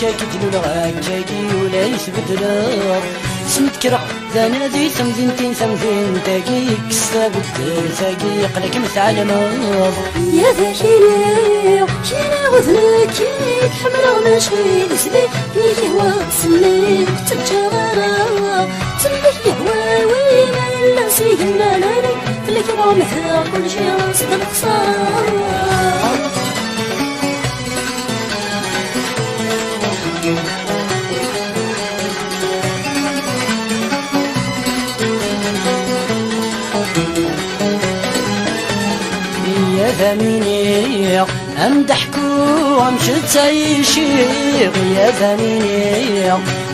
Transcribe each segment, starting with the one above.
كاكدلو لغاكاكي ولا يثبتلو سمت كرا ذا نادي ثمذنتين ثمذين تاكي كستا بدل تاكي يقلك مثعلمض يا ذا كينا وذنكي حمرا ماشي نسبي كني هوا سميك تتجارا تملك يهوى وين الا سيقنا لاني فلك ضامثها كل شي صدق صار يا ذميني امدحكو امشي تعيشي يا ذميني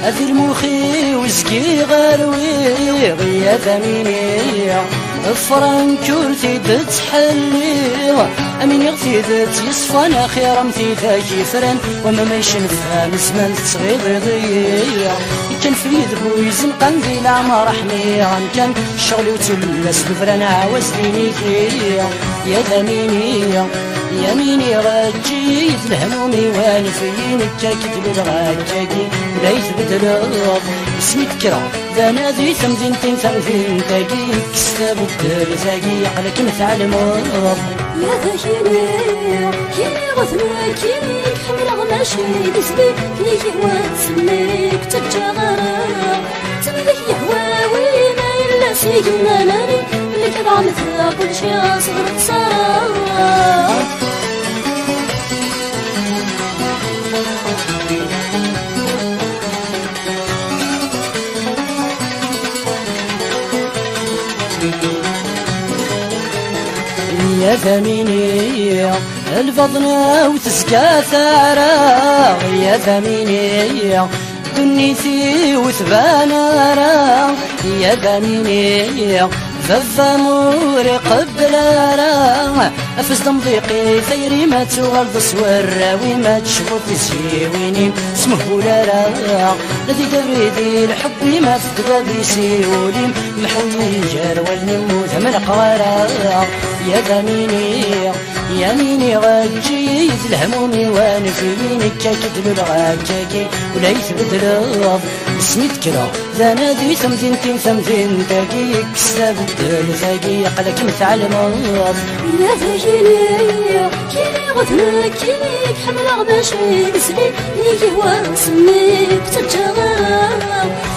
اثير مخي وزكي غروي يا ذميني فرنكورتي تتحلي امين يغتيدت يصفى خير مثيثاكي فرن وما مايشن فهم زمان تصغير ضيع كان في يد بويزن قنديل عمر حميغان كان شغلي وتلس بفران عاوز دينيكي يا ذميني يميني غاجي الهمومي وانفيني كاكدلو لغاكاكي ولا يثبتلو اسمي تكرا ذا نادي ثمذنتين ثمذين تاكي كستا بدل تاكي يقلك مثعلمض يا ذا كيني غثناكي حمل غماشي نسبي كني هوا سميك تتجارا تملك يهوى وين الا سيقنا لاني لك ضامثها كل شي صغر صار يا ثميني الفضنا وتسكى ثارا يا ثميني دنيتي وثبانا را يا ثميني فالضمور قبل را افز ضمضيقي ثيري ما تغلظ سورا وما تشبط سيويني اسمه ولا را الذي دريدي الحب ما فقد بيسيولي محوي الجار والنموذ من قوارا يا ذميني يميني غاجي الهمومي وانفيني كاكدلو لغاكاكي ولا يثبتلو اسمي تكرا ذا نادي ثمذنتين ثمذين تاكي كستا بدل تاكي يقلك مثعلمض يا ذا كيني غثناكي حمل غماشي نسبي كني هوا سميك تتجارا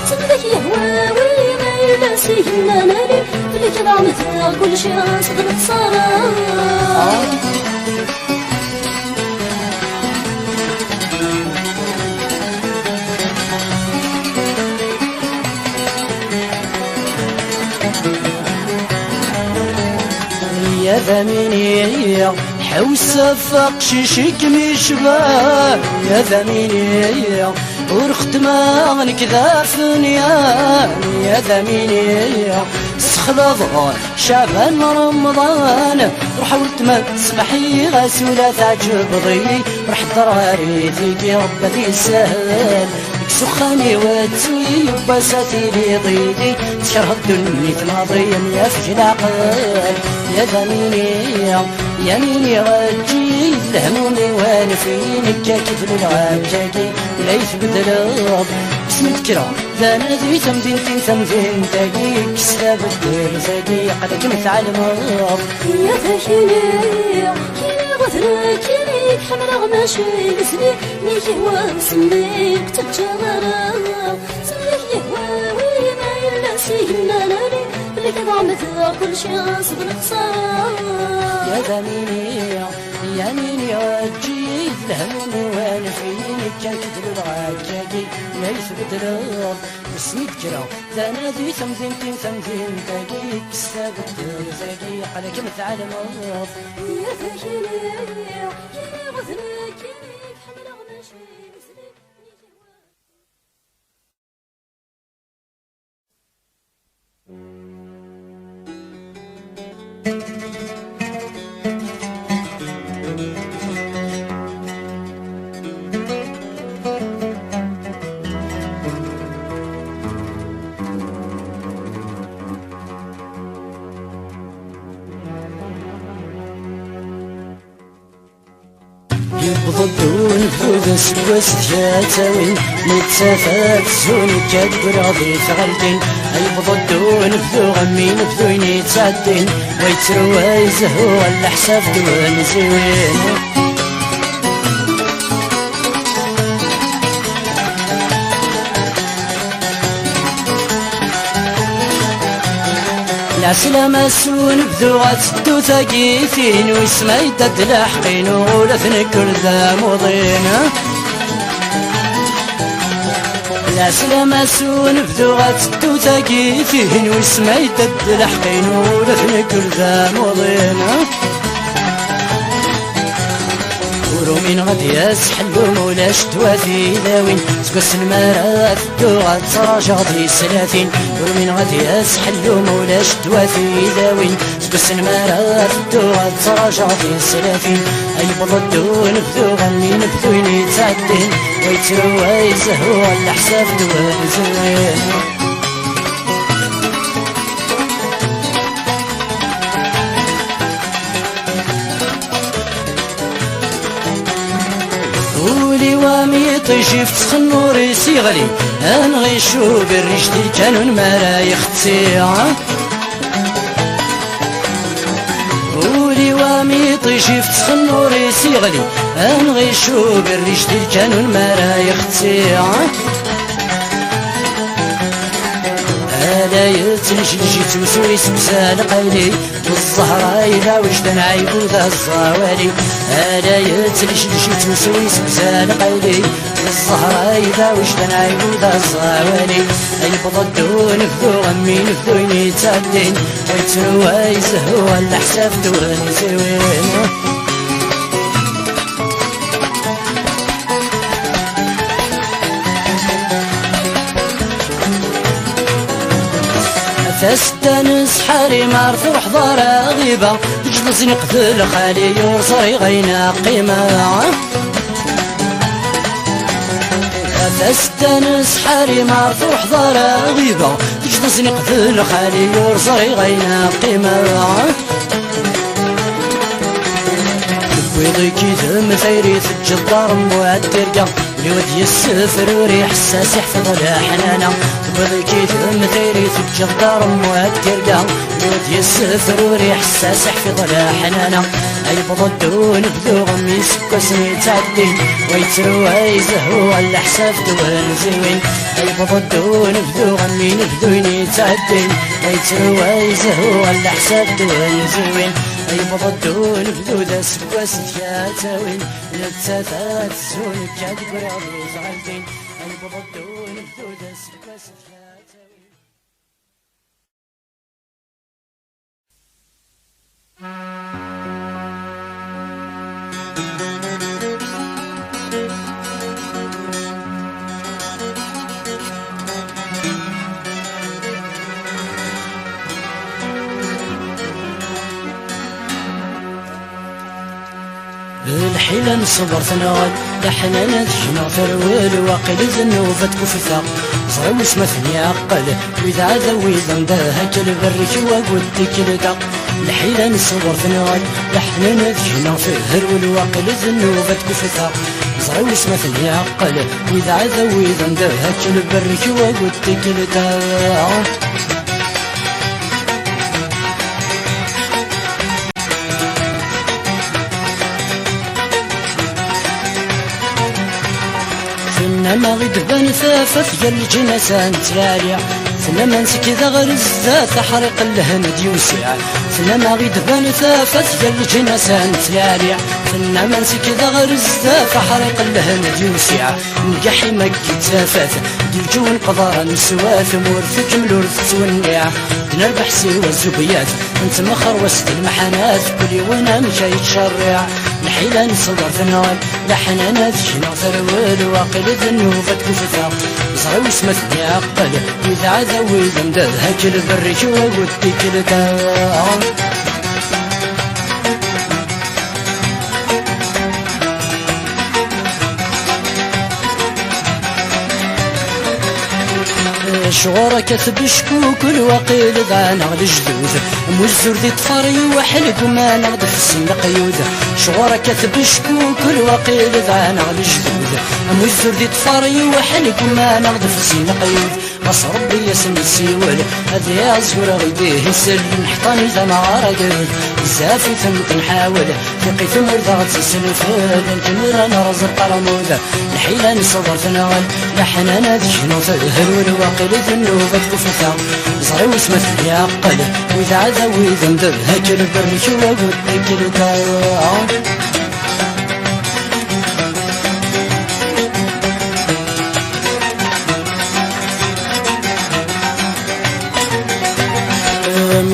تملك يهوى وين الا سيقنا لاني فلك ضامثها كل شي صدق صار يا ذميني حوس فقشيشك مشباه يا ذميني ورخت ما كذا فنيان يا ذميني سخلظ شعبان رمضان وحاولت ما تسمحي غسولة تعجب ضي رح ضراري ذيكي ربتي سهل سخاني وتسوي بساتي لي ضيدي تشرب دني تناضيا يا فجل عقل يا ذميني يميني غاجي الهمومي وانفيني كاكدلو لغاكاكي ولا يثبتلو اسمي تكرا ذا نادي ثمذنتين ثمذين تاكي كستا بدل تاكي قدك مثعلمض يا ذا كيني غثناكي حمل غماشي نسبي كني هوا سميك تتجارا تملك يهوى وين الا سيقنا لاني فلك ضامثها كل شي صدق صار يا ذميني يميني غاجي الهمومي وانفيني كاكدلو لغاكاكي ولا يثبتلو اسمي تكرا ذا نادي ثمذنتين ثمذين تاكي كستا بدل تاكي قلك مثعلمض يا ذا كيني غثناكي حمل غماشي نسبي نفذ سكوس ثياتاوين نتسافات سوني كاد راضي ثغلتين أيبض الدون نفذو غمي نفذو ينيتعدين ويتروا يزهو الحساب دون زوين العسلامة سون بذو غتدو ثقيثين ويسما يدد لاحقين وغولا ثنكر ذا مضين العسلامة سون بذو غتدو ثقيثين ويسما يدد لاحقين وغولا ثنكر ذا مضين من غادي يسحلو مولاش توافي ذاوين سكس المرات دوغات تراجع غادي سلاثين من غادي يسحلو مولاش توافي ذاوين سكس المرات دوغات تراجع غادي سلاثين أي بضدو نبذو غني نبذو ينيتعدين ويتروا يزهو على حساب دوان زوين طيشي في تخنوري سيغلي انغيشو بالرشدي كانون مرايخ تسيعة قولي وامي طيشي في تخنوري سيغلي انغيشو بالرشدي كانون مرايخ تسيعة هذا يتنشلشي توسويس بسال قيلي والزهرة إذا وجدن عيبو ذا الزوالي هذا يتنشلشي توسويس بسال قيلي والزهرة إذا وجدن عيبو ذا الزوالي أي بضدو نفذو غمي نفذو ينيتعدين ويتنوا يزهو على حساب دوان زوين فاستانس حاري مرفوع حضارة غيبة تجلس نقتل خالي يرصري غينا قيمة فاستانس حاري مرفوع حضارة غيبة تجلس نقتل خالي يرصري غينا قيمة ويضي كيثم ثيري في الجدار مواد ترقى لودي السفر وريح حساس يحفظ الحنانة ويضي كيثم ثيري في الجدار مواد ترقى لودي السفر وريح حساس يحفظ الحنانة أي بضدو نبذو غمي سكوسني تعدين ويتروا يزهو على حساب دوان زوين أي بضدو نبذو غمي نبذو ينيتعدين ويتروا يزهو على حساب دوان زوين أي بضدو نبذو ذا سكواس ثياتاوين نتسافات زون كاد براضي زغلتين أي بضدو نبذو ذا سكواس ثياتاوين الحيلة نصبر ثنال لحنا نتجنا فرول واقل زنوفة كفتا صغير اسمثني عقل وإذا عذا وإذا مداها كالبرك وقلت كالدا الحيلة نصبر ثنال لحنا نتجنا فرول واقل زنوفة كفتا صغير اسمثني عقل وإذا عذا وإذا مداها كالبرك وقلت كالدا ما غيد بان ثافت جل جنسان تراريع ثنا ما نسك ذا غرزة تحرق الهند يوسع ثنا ما غيد بان ثافت جل جنسان تراريع ثنا ما نسك ذا غرزة تحرق الهند يوسع نجحي مكي تافات دلجون قضاء نسواث مورث جمل ورث تونيع نربح سوى الزبيات انت مخر وسط المحانات كل وانا مشي تشرع الحيلة نصدر ثنال لحنا نتجنا ثرول واقل ذنوبة كفتها صغير اسمثني عقل وإذا عذا وإذا مداد هاكل بريك وقلت كلتا شغورك تبشكوك الوقيل ضانا الجدود مزور دي طفري وحلق ما نغدف السن قيود شغورك تبشكوك الوقيل ضانا الجدود مزور دي طفري وحلق ما نغدف السن قيود غص ربي يسن السيول هذا يا زور غيديه يسل نحطاني ذا معارقود بزاف ثمت نحاول تقي ثمر ضغط السلفال نكمل انا رزق رموده الحيلة نصدر ثنغل لحنا نادي شنو تظهر والواقل ذنوبة كفتها زغي وسمت لي عقل واذا عذا واذا مدر هكل برمش وقود هكل دار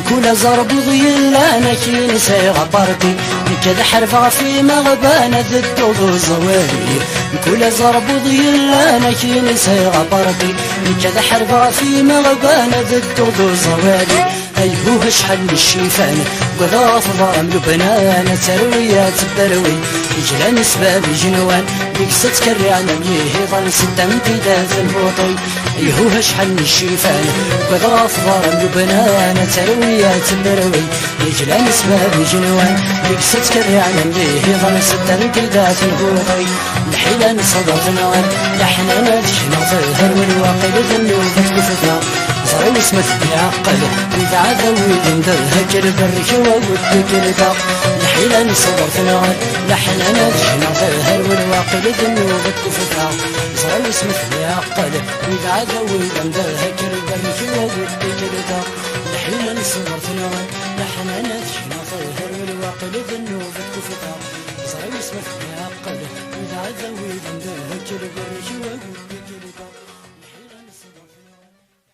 كل زرب ضيل انا كي نسي غبرتي كذا حرفة في مغبانة ذكو زوالي كل زرب ضيل انا كي نسي غبرتي كذا حرفة في مغبانة ذكو زوالي ايهو شحال من الشيفان قضاف ضرم لبنان ترويات الدروي يجلان سباب جنوان يقصد كرعنا بيه ظل ستة امتداد البوطي ايهو شحال من الشيفان قضاف ضرم لبنان ترويات الدروي يجلان سباب جنوان يقصد كرعنا بيه ظل ستة امتداد البوطي الحيلة نصدر ثنوان لحنا نادشنا ظهر والواقل ذنوبة كفتها زغي وسمت لي عقل واذا عذا واذا ندر هكر برك وقلت كلتا الحيلة نصدر ثنوان لحنا نادشنا ظهر والواقل ذنوبة كفتها زغي وسمت لي عقل واذا عذا واذا ندر هكر برك وقلت كلتا الحيلة نصدر ثنوان لحنا نادشنا ظهر والواقل ذنوبة كفتها زغي وسمت لي عقل واذا عذا واذا ندر هكر برك وقلت كلتا الحيلة نصدر ثنوان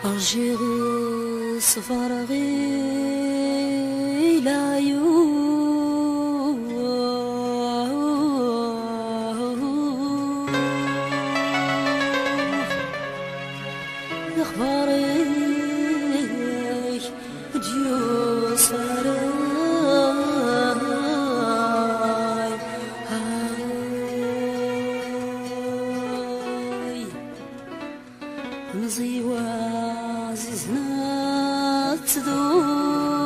أرجغي صفرغي العيون أخباري ديوس نزي وعزيزنا تذوب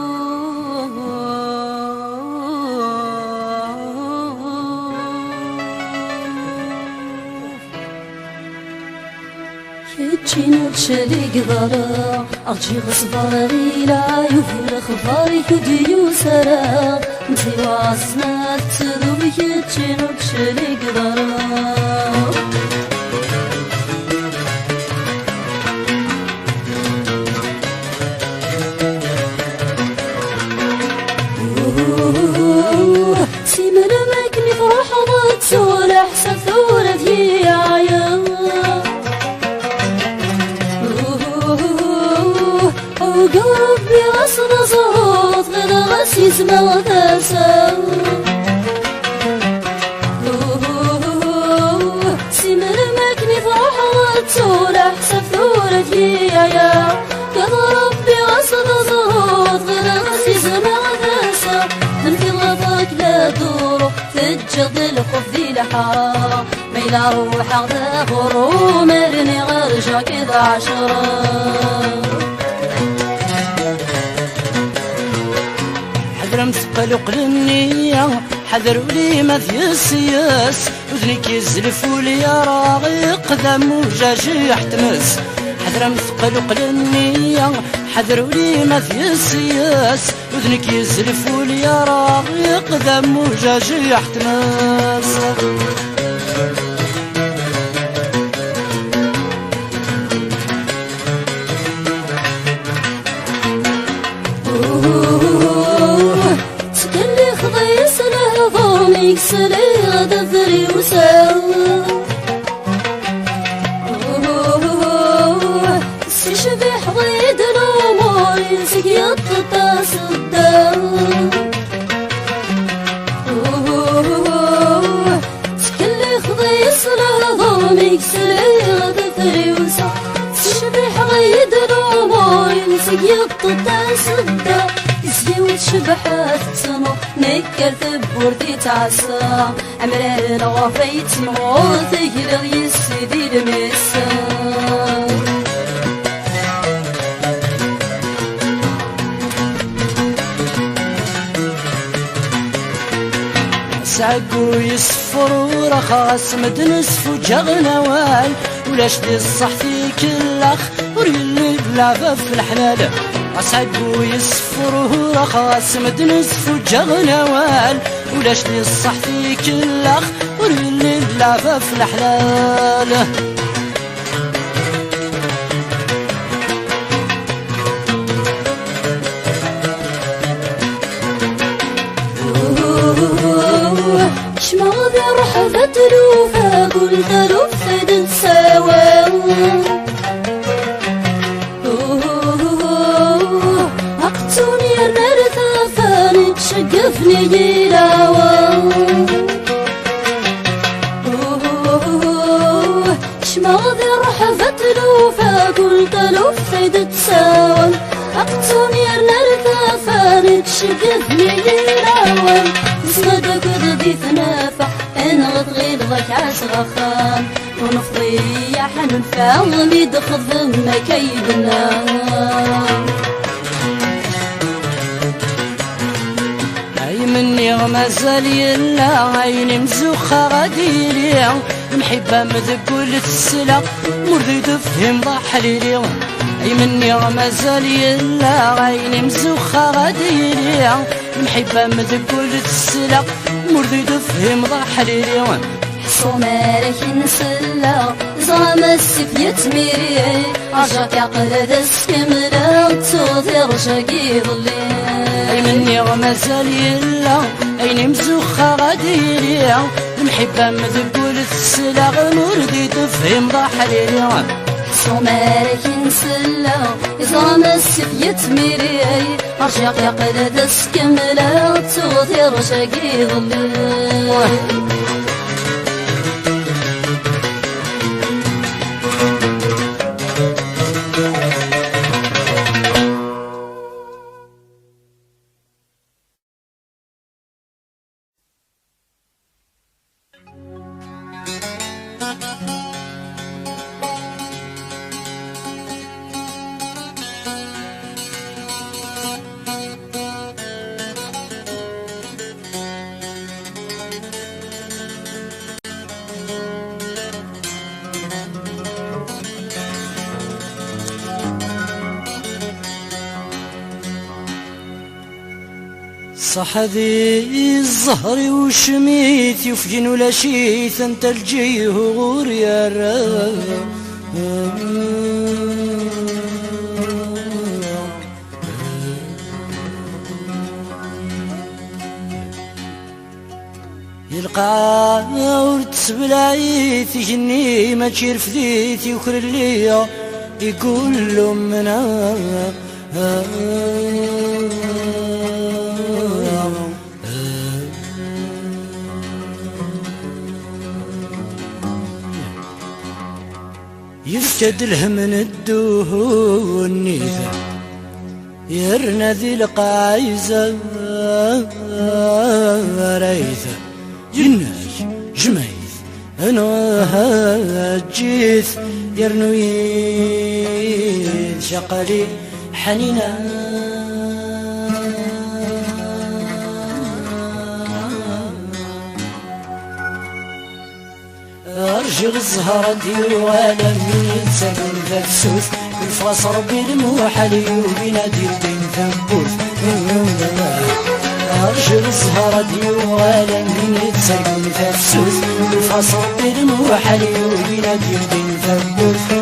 كتشين وتشريق ضرا أرجي غصبر غيلا يفير خباري كديو سرا نزي وعزيزنا تذوب كتشين وتشريق ضرا سيمر ماكني فرح ضد سولة حسب ثورة هي عيا وقلبي غصن صوت غير غسيس مغتاسا سيمر ماكني فرح ضد سولة حسب ثورة هي عيا قد ربي غصن صوت غير غسيس مغتاسا من في غضاك لا دورو تجد الخف ذي الحرام ميلا روح ذا غرو مرني غرجع كذا عشرة حذر مثقل قلني حذروا لي ما في السياس وذنك يزلف ولي راغي قدام وجاج يحتمس حذر مثقل قلني حذروا لي ما في السياس وذنك يزلف ولي راغي قدام وجاج يحتمس تكلي خضيس له ضوني كسري غدا ذري وساو سيشبح ضيد الأمور ينسك يططا صدا تكلي خضي يصله ضومي كسري غدفري وسا تشبح غيد الأمور ينسك يططا صدا تسلي وتشبحات تسنو نكر ثبورتي تعسى عمران غفيت نور تقلغ يسدي المسا سعقو يصفر ورخاص مدنس فجغ نوال ولاش دي الصح في كل اخ وريلي بلعبه في الحلال سعقو يصفر ورخاص مدنس فجغ نوال ولاش دي الصح في كل اخ وريلي بلعبه في الحلال شماغ رحبت لوفا قلت لفد نساوا عقتوني الرثا فانك شقفني جيلاوا شماغ رحبت لوفا قلت لفد نساوا عقتوني الرثا فانك شقفني جيلاوا صدق ضدي ثنافع انا غتغير ضك عسغخان ونفضي يا حنون فعلمي دخل ما كيدنا اي مني غمازال يلا عيني مزوخة غديري محبة مذقول السلا مرضي تفهم ضحليلي اي مني غمازال يلا عيني مزوخة غديري محبة مذقول السلا مرضي تفهم ضحليلي صومالك نسلا زغم السيف يتميري عجاك عقل دسكملا توضي رجاك يضلي اي مني غمازال يلا عيني مزوخة غديري محبة مذقول السلا مرضي تفهم ضحليلي صومالك نسلا زغم السيف يتميري رجاك عقل دسكملا توضي رجاك يضلي صحذي الزهر وشميت يفجن ولا شيث انت الجيهور يا رب يلقى ورد سبلايث جني ما تشير فديتي وكل ليا يقول له منا يفقد له من الدهون النيذة يرنا ذي القايزة ريثة جناش جميث انا جيث يرنويذ شقلي حنينة أرجل الزهرة دير ولا من يتسكن ذات سوس الفاس ربي الموحلي وبنادي الدين ثبوت أرجل الزهرة دير ولا من يتسكن ذات سوس الفاس ربي الموحلي وبنادي الدين ثبوت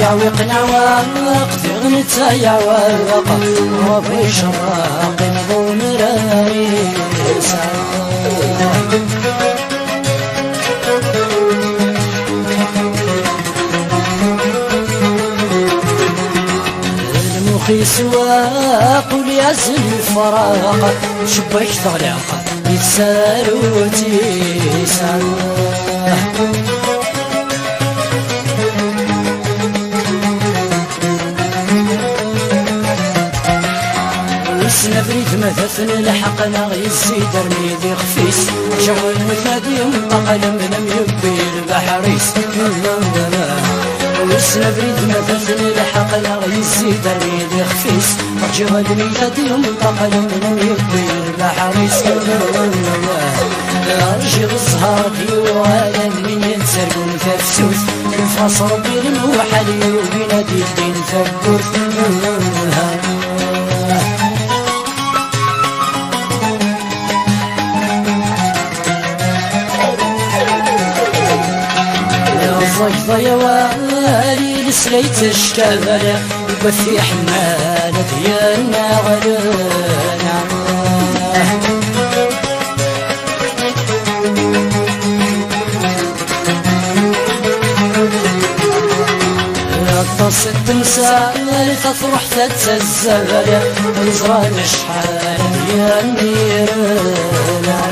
يعوقنا وقت غنتا يعوق ربي شراق نظون راري وخي سواق وليازم الفراق شبك طلاق يتسالوتي سنفريد مثثن لحقنا يزيد رميدي خفيس شغل مثادي منطقة لم يبي البحريس سنفريد مثثن لحقنا يزيد رميدي خفيس شغل مثادي منطقة لم يبي البحريس رجل الزهر ديوالا من ينسرقون فافسوس نفاس ربي الموحل وبينادي الدين ثبوت الضيفة يا والي لسليت الشكالة وبثي حمالة ديالنا غلانا الطاسة تمثال تطرح تتزبل وزران شحال ديال نيرانا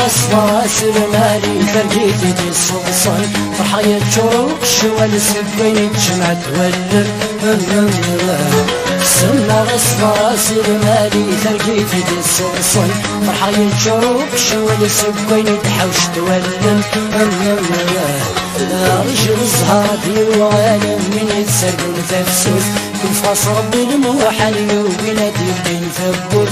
غصواس المالي فرجيتي دي الصلصال فرحية شروق شوال سبيني تجمع تولد سمنا غصواس المالي فرجيتي دي الصلصال فرحية شروق شوال سبيني تحوش تولد رجل الزهر ديوان من يتسرقون تفسوس كل فاس ربي الموحل وبلادي الدين ثبوت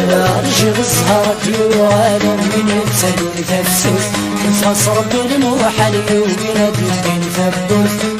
رجل الزهر ديوان من يتسرقون تفسوس كل فاس ربي الموحل وبلادي الدين ثبوت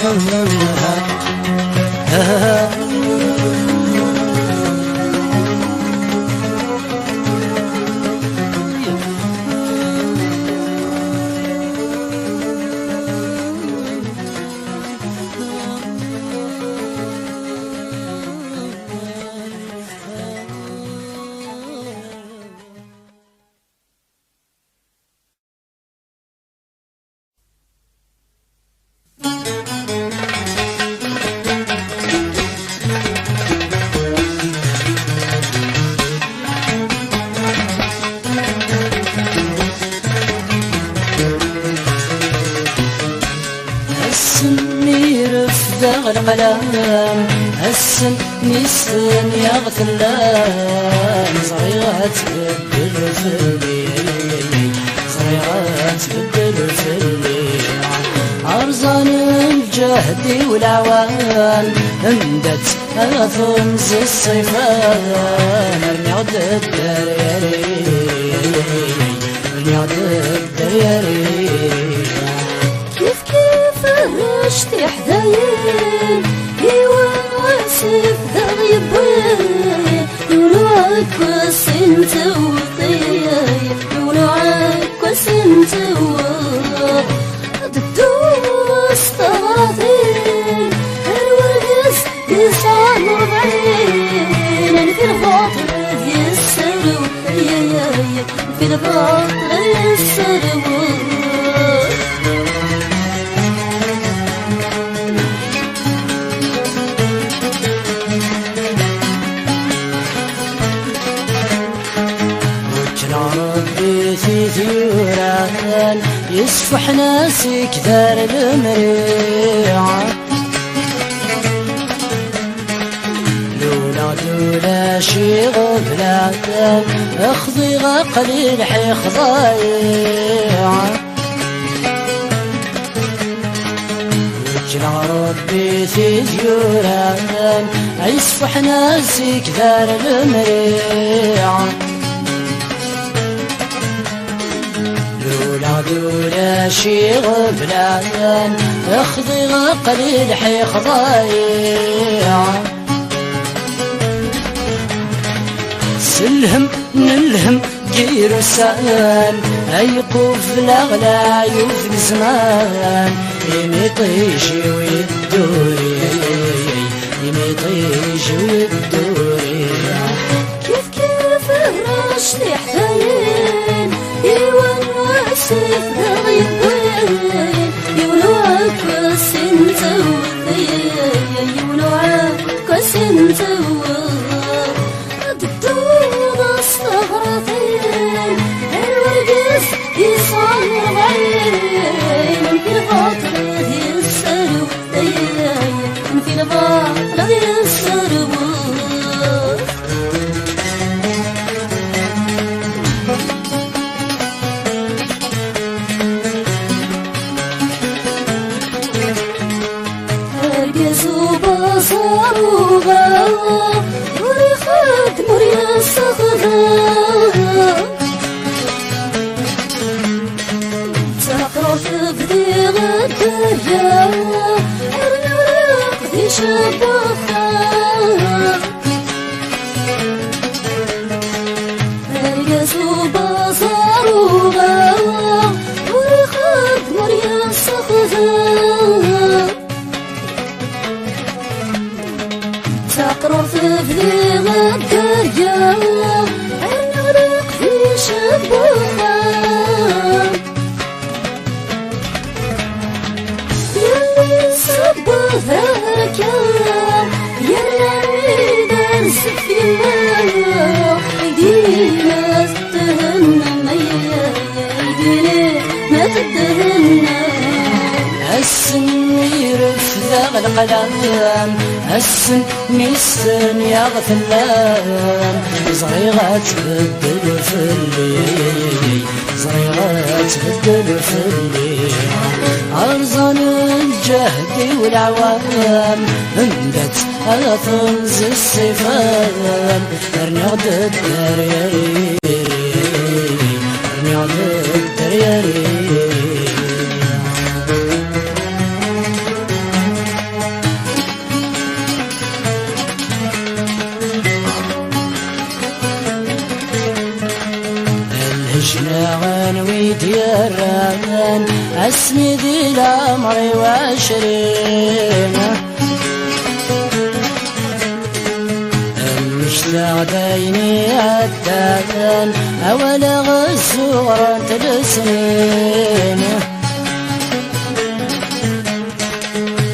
القلم هسن نسن يا غثلان صغيرة تبدل في الليل صغيرة تبدل في الليل أرزان الجهد والعوان اندت أثمز الصيفان اليعد الدريري اليعد الدريري رشتي حدايل يوان واسف ذا يبوي يولوعك وسنت وطيب يولوعك وسنت دكتوس طراثين الورقس يسعى مربعين أنا في الباطل يسرو في الباطل يسرو ثيوران يسفح ناسك دار المريعة لولا شي غفلان اخذي غقلي الحيخ ضايعة وجنا ربي ثيوران يسفح ناسك دار المريعة لولا شي غفلان اخذي غقلي الحيخ ضايعة سلهم نلهم جير سان ايقوف الاغلى يوف الزمان يميطيشي ويدوري يميطيشي ويدوري كيف رشتي حدايق واسف ضغيبين يولوعك وسنتو يولوعك وسنتو دكتور استغرقين الورقس يصعر بعين في الباطل يسرو في الباطل يسرو صاروغا وريخات مريا صخذا تقرف بدي غدايا الورق دي شبخا القصوبة صاروغا وريخات مريا صخذا تقرف في غدايا الورق في شبخا يلي صبها ركاب يلي درس في الله يديني ما تتهنى يديني ما تتهنى السن يرفض القلم السن ميسن يغفلان صغيرة تبدل في الليل صغيرة تبدل في الليل أرزان الجهد والعوام هندت أثنز الصفان ترني غدد درياري ترني غدد درياري الهجنان ويديران اسمي ذي العمر وعشرين المشتاق دايني عدان اول غزورة السنين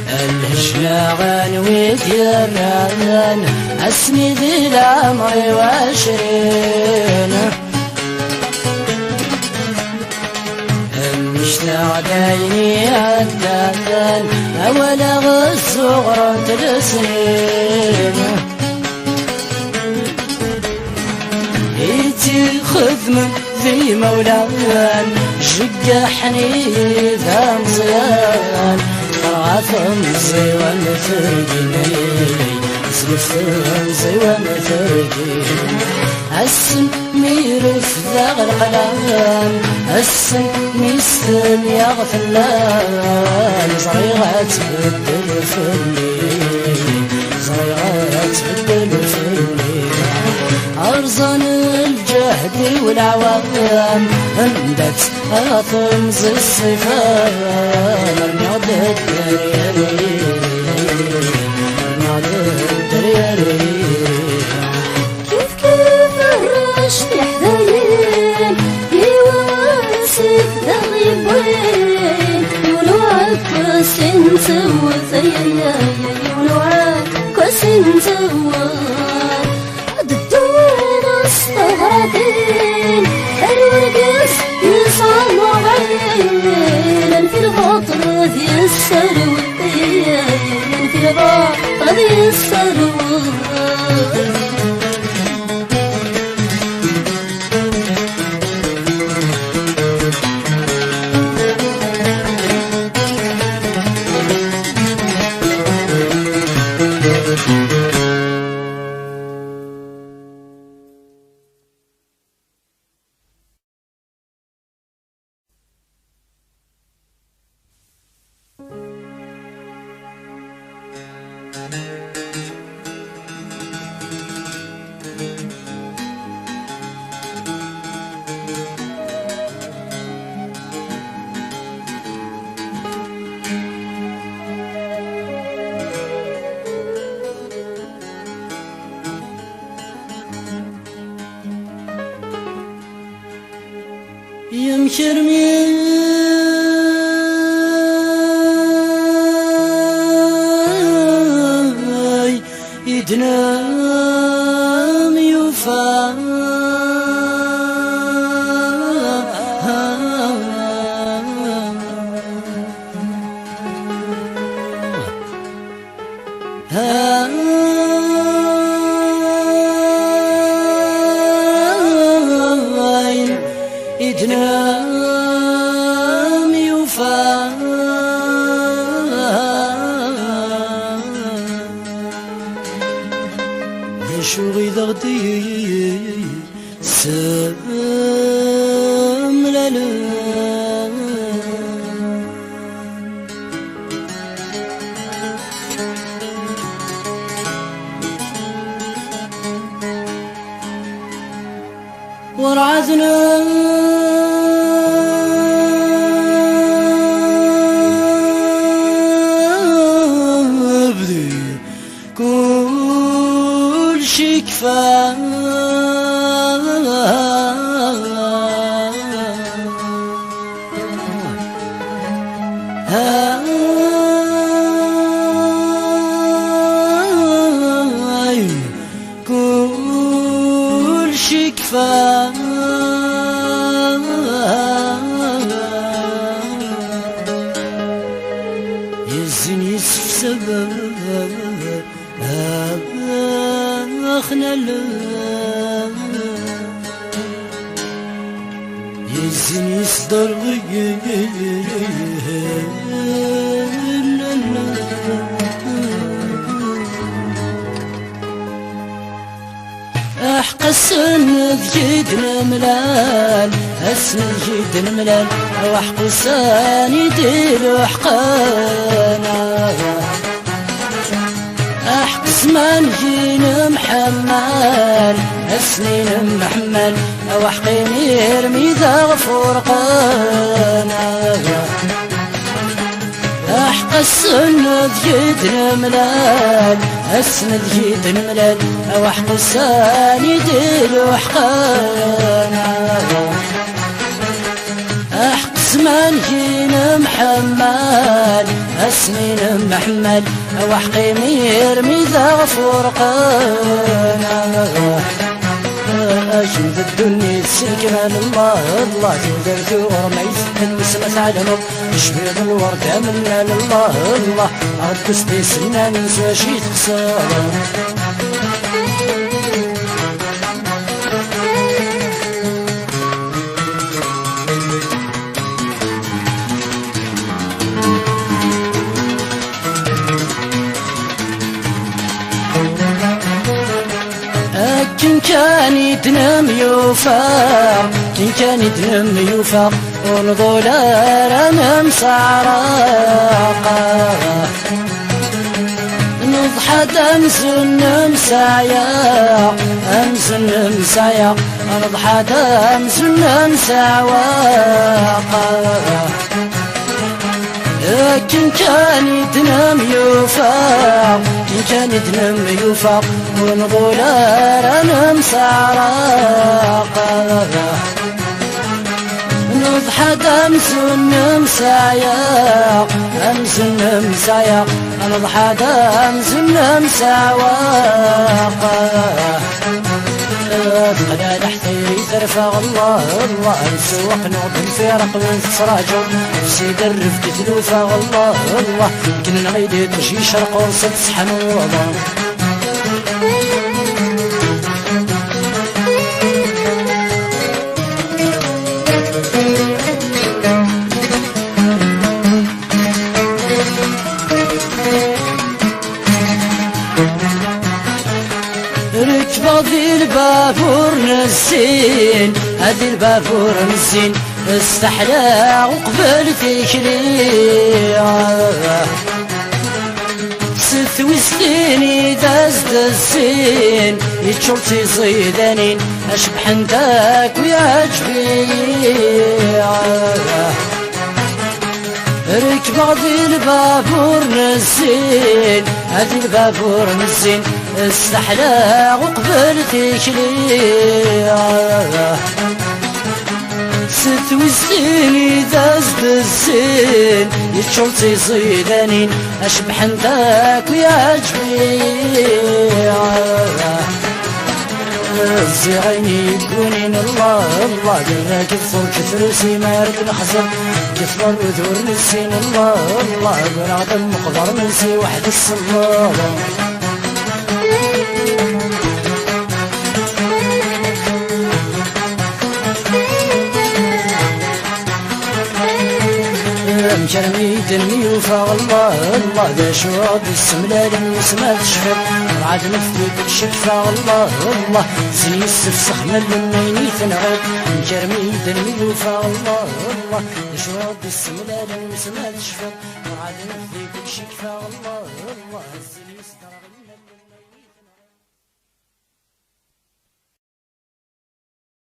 الهجنان ويديران اسمي ذي العمر وعشرين مشتاق دايني عدان أول غزورة السنين هيتي خذ ذي مولان جقحني ذا مزيان طرعت مزي ومثرقني سلف مزي ومثرقني السن ميرف ذا القلم السن ميستن يغفلان صغيرة تبدل في الليل صغيرة تبدل في الليل أرزان الجهد والعوام هندت أطمز الصفان رميض الدرياري رميض الدرياري في حذايين يواسف ضغيبين يولوعك سنتو ثيايا يولوعك سنتو الدور استغرقين الورقس يصعب عين في البطل يسرو في البطل يسرو يمكن من يدنام يوفى يدنام يوفى شو غير غدي سام لا ورعدنا بدي كل شي كفى كل شي كفى يزني يسف سبب اخنا يزني يصدر احق السن جيدنا ملال السن جيدنا ملال وحق السن يدير حقنا احق زمان جينا محمل السنين محمل وحقين يرمي ذا غفور قانا احق السند جيدنا ملال السند جيدنا ملال وحق السان يدير حقانا احق زمان جينا محمل السنين محمل وحقين يرمي ذا غفور قانا أجند الدنيا السكنة لله الله تقدر ثور ما يسكن وسمت على نور شبيض الوردة منا لله الله عاد قصدي سنة ننسى شي خسارة كن كان يتنم يوفاق كن كان يتنم يوفاق ونضولا رانا مسعراقا نضحى أمس مسايا أمس مسايا نضحى أمس مساواقا كن كان يتنم يوفاق كن كان يتنم يوفاق ونضولا رانا مسعراقا نضحى أمس مسايا أمس مسايا نضحى أمس مساواقا قلال حثيري ترفع الله الله نسوق نوض في رقم سراجو سيد الرفق تلوفا الله الله كنا نغيدي تمشي شرق ورصد صحن وضا ركبة ذي البابور نسين هذي البابور نسين استحلى وقبل تكلي ست وسنين داز السين يتشرتي صيدانين اشبح انتاك ويعجبي ركبة ذي البابور نسين هذي البابور نسين استحلى وقبل تكلي ستوي السيني دازد الزين يتشرطي صيدانين اشبح انتاك ويا جميع الزغيني يقولين الله الله قراك الصور كترسي مارك الحزن كثر وذور نسين الله الله قرعت المقدر نسي واحد الصلاة مشرمي دمي وفاق الله الله ذا شواب السملال وسما تشفق رعد مثلك شفا الله الله زي السفسخ من الميني تنغب مشرمي دمي وفاق الله الله ذا شواب السملال وسما تشفق رعد مثلك شفا الله الله زي السفسخ